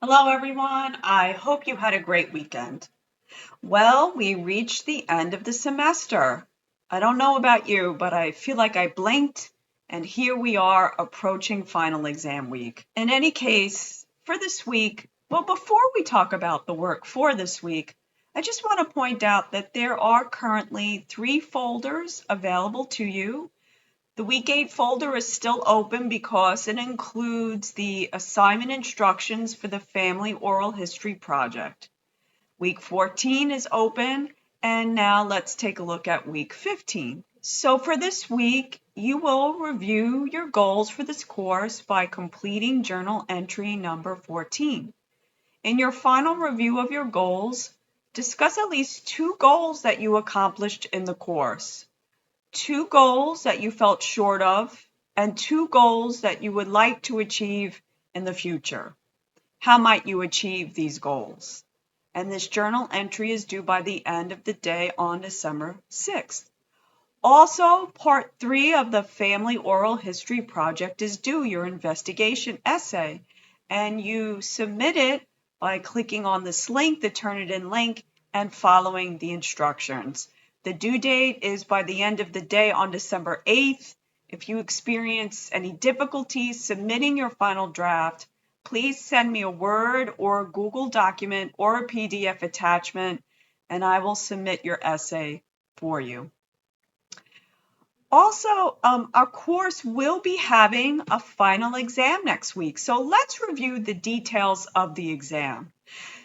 Hello, everyone. I hope you had a great weekend. Well, we reached the end of the semester. I don't know about you, but I feel like I blinked, and here we are approaching final exam week. In any case, for this week, well, before we talk about the work for this week, I just want to point out that there are currently 3 folders available to you. The Week 8 folder is still open because it includes the assignment instructions for the Family Oral History Project. Week 14 is open, and now let's take a look at Week 15. So for this week, you will review your goals for this course by completing journal entry number 14. In your final review of your goals, discuss at least 2 goals that you accomplished in the course. 2 goals that you felt short of, and 2 goals that you would like to achieve in the future. How might you achieve these goals? And this journal entry is due by the end of the day on December 6th. Also, part 3 of the Family Oral History Project is due, your investigation essay, and you submit it by clicking on this link, the Turnitin link, and following the instructions. The due date is by the end of the day on December 8th. If you experience any difficulties submitting your final draft, please send me a Word or a Google document or a PDF attachment, and I will submit your essay for you. Also, our course will be having a final exam next week. So let's review the details of the exam.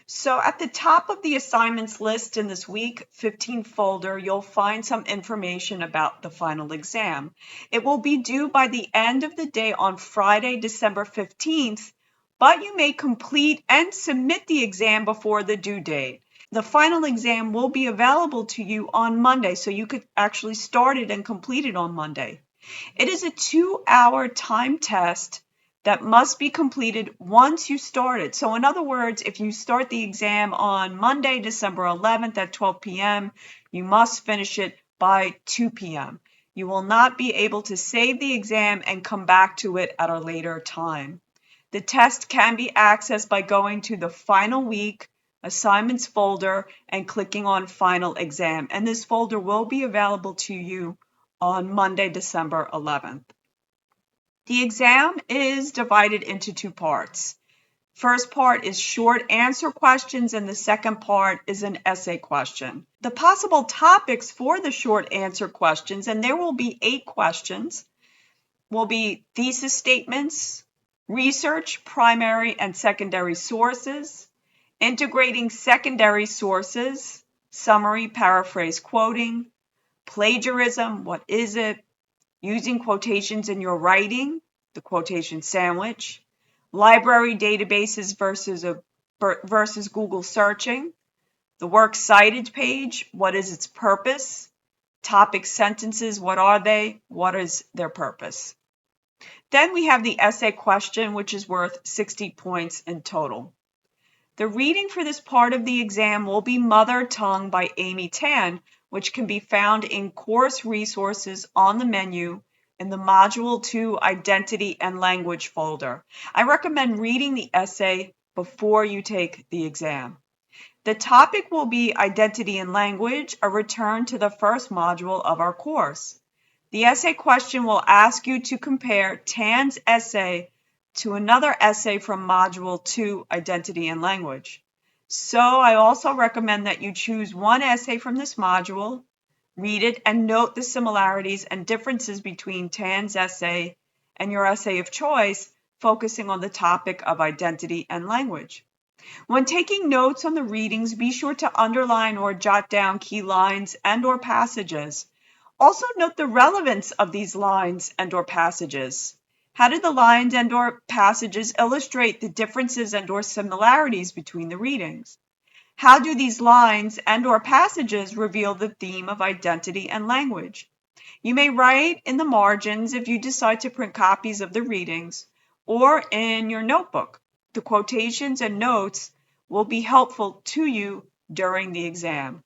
So at the top of the assignments list in this week 15 folder, you'll find some information about the final exam. It will be due by the end of the day on Friday, December 15th, but you may complete and submit the exam before the due date. The final exam will be available to you on Monday, so you could actually start it and complete it on Monday. It is a 2-hour time test that must be completed once you start it. So in other words, if you start the exam on Monday, December 11th at 12 p.m., you must finish it by 2 p.m. You will not be able to save the exam and come back to it at a later time. The test can be accessed by going to the final week assignments folder and clicking on final exam. And this folder will be available to you on Monday, December 11th. The exam is divided into 2 parts. First part is short answer questions, and the second part is an essay question. The possible topics for the short answer questions, and there will be 8 questions, will be thesis statements, research, primary and secondary sources, integrating secondary sources, summary, paraphrase, quoting, plagiarism, what is it, using quotations in your writing, the quotation sandwich, library databases versus Google searching, the works cited page, what is its purpose, topic sentences, what are they, what is their purpose. Then we have the essay question, which is worth 60 points in total. The reading for this part of the exam will be Mother Tongue by Amy Tan, which can be found in Course Resources on the menu in the Module 2 Identity and Language folder. I recommend reading the essay before you take the exam. The topic will be Identity and Language, a return to the first module of our course. The essay question will ask you to compare Tan's essay to another essay from Module 2, Identity and Language. So I also recommend that you choose one essay from this module, read it, and note the similarities and differences between Tan's essay and your essay of choice, focusing on the topic of identity and language. When taking notes on the readings, be sure to underline or jot down key lines and/or passages. Also note the relevance of these lines and/or passages. How do the lines and/or passages illustrate the differences and/or similarities between the readings? How do these lines and/or passages reveal the theme of identity and language? You may write in the margins if you decide to print copies of the readings or in your notebook. The quotations and notes will be helpful to you during the exam.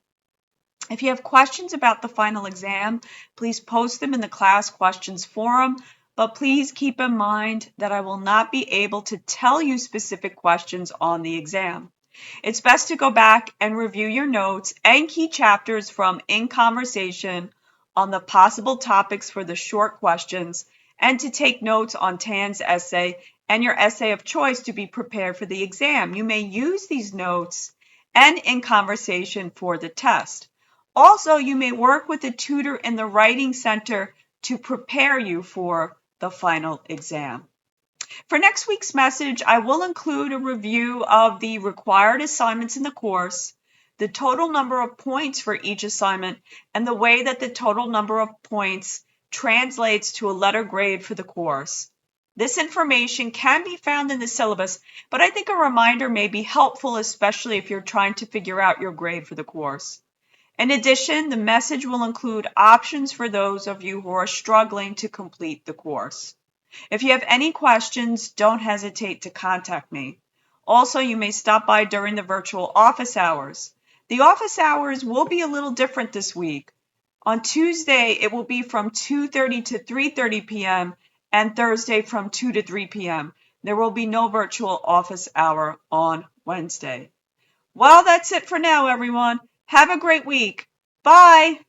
If you have questions about the final exam, please post them in the class questions forum. but please keep in mind that I will not be able to tell you specific questions on the exam. It's best to go back and review your notes and key chapters from In Conversation on the possible topics for the short questions, and to take notes on Tan's essay and your essay of choice to be prepared for the exam. You may use these notes and In Conversation for the test. Also, you may work with a tutor in the Writing Center to prepare you for the final exam. For next week's message, I will include a review of the required assignments in the course, the total number of points for each assignment, and the way that the total number of points translates to a letter grade for the course. This information can be found in the syllabus, but I think a reminder may be helpful, especially if you're trying to figure out your grade for the course. In addition, the message will include options for those of you who are struggling to complete the course. If you have any questions, don't hesitate to contact me. Also, you may stop by during the virtual office hours. The office hours will be a little different this week. On Tuesday, it will be from 2:30 to 3:30 p.m. and Thursday from 2 to 3 p.m. There will be no virtual office hour on Wednesday. Well, that's it for now, everyone. Have a great week. Bye.